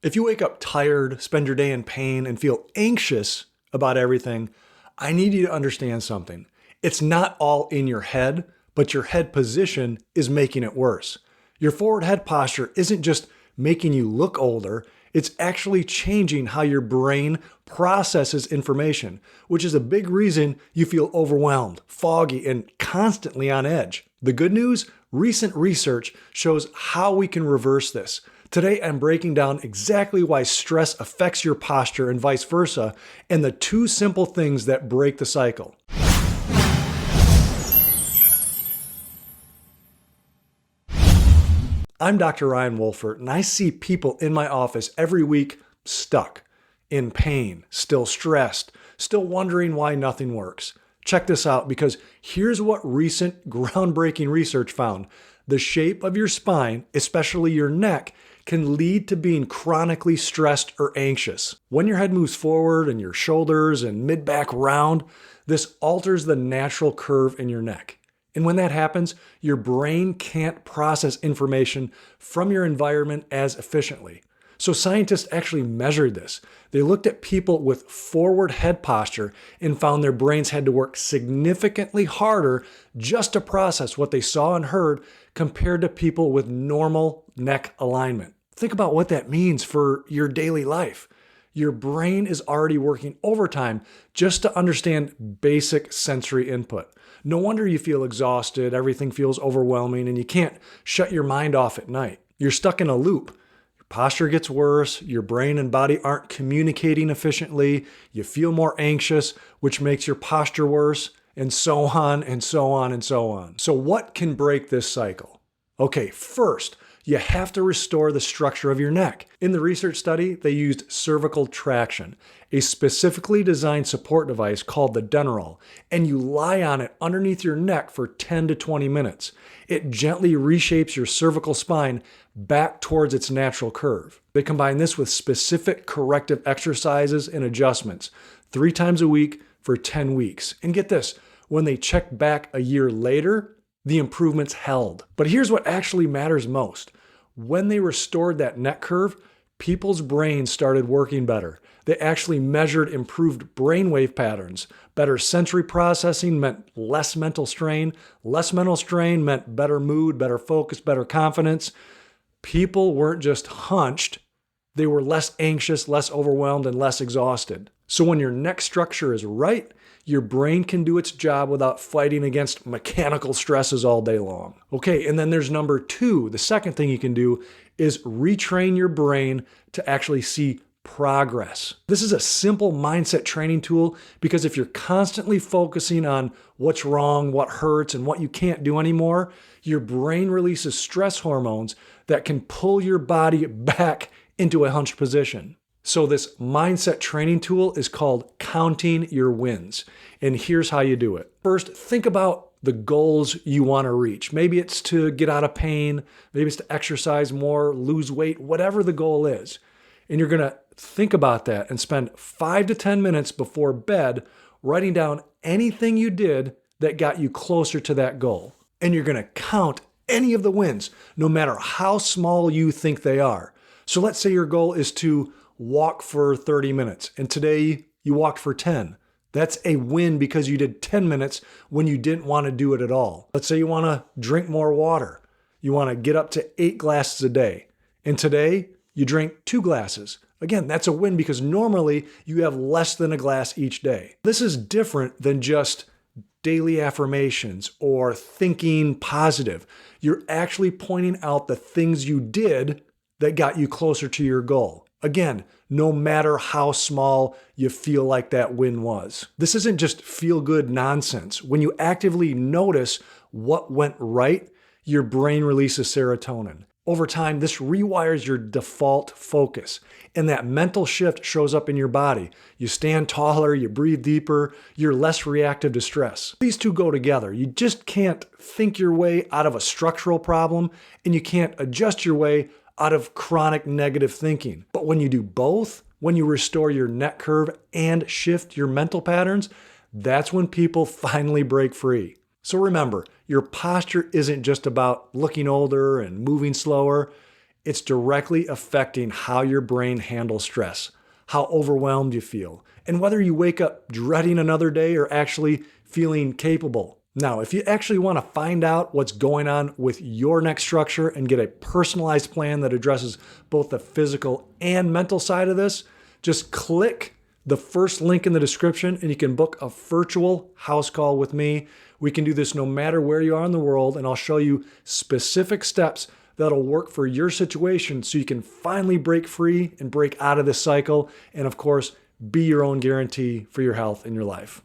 If you wake up tired, spend your day in pain, and feel anxious about everything, I need you to understand something. It's not all in your head, but your head position is making it worse. Your forward head posture isn't just making you look older, it's actually changing how your brain processes information, which is a big reason you feel overwhelmed, foggy, and constantly on edge. The good news? Recent research shows how we can reverse this. Today, I'm breaking down exactly why stress affects your posture and vice versa, and the two simple things that break the cycle. I'm Dr. Ryan Wolfert, and I see people in my office every week stuck, in pain, still stressed, still wondering why nothing works. Check this out, because here's what recent groundbreaking research found. The shape of your spine, especially your neck, can lead to being chronically stressed or anxious. When your head moves forward and your shoulders and mid-back round, this alters the natural curve in your neck. And when that happens, your brain can't process information from your environment as efficiently. So scientists actually measured this. They looked at people with forward head posture and found their brains had to work significantly harder just to process what they saw and heard compared to people with normal neck alignment. Think about what that means for your daily life. Your brain is already working overtime just to understand basic sensory input. No wonder you feel exhausted, everything feels overwhelming, and you can't shut your mind off at night. You're stuck in a loop. Your posture gets worse, your brain and body aren't communicating efficiently, you feel more anxious, which makes your posture worse, and so on and so on and so on. So what can break this cycle? Okay, first, you have to restore the structure of your neck. In the research study, they used cervical traction, a specifically designed support device called the Denerol, and you lie on it underneath your neck for 10 to 20 minutes. It gently reshapes your cervical spine back towards its natural curve. They combine this with specific corrective exercises and adjustments 3 times a week for 10 weeks. And get this, when they checked back a year later, the improvements held. But here's what actually matters most. When they restored that neck curve, people's brains started working better. They actually measured improved brainwave patterns. Better sensory processing meant less mental strain. Less mental strain meant better mood, better focus, better confidence. People weren't just hunched. They were less anxious, less overwhelmed, and less exhausted. So when your neck structure is right, your brain can do its job without fighting against mechanical stresses all day long. Okay, and then there's number 2. The second thing you can do is retrain your brain to actually see progress. This is a simple mindset training tool because if you're constantly focusing on what's wrong, what hurts, and what you can't do anymore, your brain releases stress hormones that can pull your body back into a hunched position. So this mindset training tool is called counting your wins. And here's how you do it. First, think about the goals you want to reach. Maybe it's to get out of pain, maybe it's to exercise more, lose weight, whatever the goal is. And you're going to think about that and spend 5 to 10 minutes before bed writing down anything you did that got you closer to that goal. And you're going to count any of the wins, no matter how small you think they are. So let's say your goal is to walk for 30 minutes, and today you walked for 10. That's a win because you did 10 minutes when you didn't want to do it at all. Let's say you want to drink more water. You want to get up to 8 glasses a day, and today you drink 2 glasses. Again, that's a win because normally you have less than a glass each day. This is different than just daily affirmations or thinking positive. You're actually pointing out the things you did that got you closer to your goal. Again, no matter how small you feel like that win was. This isn't just feel-good nonsense. When you actively notice what went right, your brain releases serotonin. Over time, this rewires your default focus, and that mental shift shows up in your body. You stand taller, you breathe deeper, you're less reactive to stress. These two go together. You just can't think your way out of a structural problem, and you can't adjust your way out of chronic negative thinking. But when you do both, when you restore your neck curve and shift your mental patterns, that's when people finally break free. So remember, your posture isn't just about looking older and moving slower. it's directly affecting how your brain handles stress, how overwhelmed you feel, and whether you wake up dreading another day or actually feeling capable. Now, if you actually want to find out what's going on with your neck structure and get a personalized plan that addresses both the physical and mental side of this, just click the first link in the description and you can book a virtual house call with me. We can do this no matter where you are in the world, and I'll show you specific steps that'll work for your situation so you can finally break free and break out of this cycle and, of course, be your own guarantee for your health and your life.